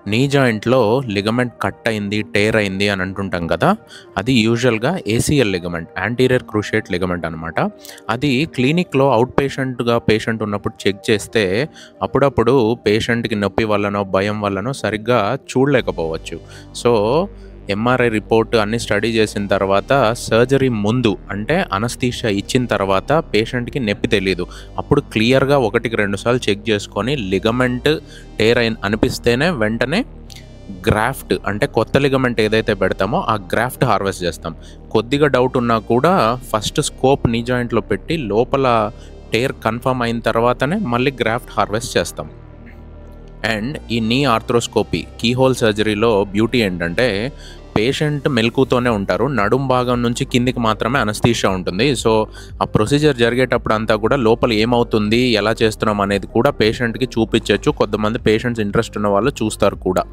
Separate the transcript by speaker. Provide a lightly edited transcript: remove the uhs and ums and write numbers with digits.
Speaker 1: నీ జాయింట్‌లో ligament cut అయింది, tear అయింది అని అంటుంటాం కదా! అది యూజువల్‌గా ACL ligament, anterior cruciate ligament అనమాట. అది క్లినిక్‌లో అవుట్ పేషెంట్ ఉన్నప్పుడు చెక్ చేస్తే అప్పుడప్పుడు పేషెంట్‌కి నొప్పి వల్లనో, భయం వల్లనో సరిగ్గా చూడలేకపోవచ్చు. సో, ఎంఆర్ఐ రిపోర్ట్ అన్నీ స్టడీ చేసిన తర్వాత సర్జరీ ముందు అంటే అనస్థీషియా ఇచ్చిన తర్వాత పేషెంట్‌కి నొప్పి తెలీదు. అప్పుడు క్లియర్‌గా 1కి 2 సార్లు చెక్ చేసుకొని లిగమెంట్ టేర్ అనిపిస్తేనే వెంటనే గ్రాఫ్ట్ అంటే కొత్త లిగమెంట్ ఏదైతే పెడతామో ఆ గ్రాఫ్ట్ హార్వెస్ట్ చేస్తాం. కొద్దిగా డౌట్ ఉన్నా కూడా ఫస్ట్ స్కోప్ నీ జాయింట్‌లో పెట్టి లోపల టేర్ కన్ఫర్మ్ అయిన తర్వాతనే మళ్ళీ గ్రాఫ్ట్ హార్వెస్ట్ చేస్తాం. అండ్ ఈ నీ ఆర్థ్రోస్కోపీ కీహోల్ సర్జరీలో బ్యూటీ ఏంటంటే పేషెంట్ మెలకువతోనే ఉంటారు. నడుం భాగం నుంచి కిందికి మాత్రమే అనస్థీషియా ఉంటుంది. సో ఆ ప్రొసీజర్ జరిగేటప్పుడు అంతా కూడా లోపల ఏమవుతుంది, ఎలా చేస్తున్నాం అనేది కూడా పేషెంట్‌కి చూపించొచ్చు. కొంతమంది పేషెంట్స్ ఇంట్రెస్ట్ ఉన్న వాళ్ళు చూస్తారు కూడా.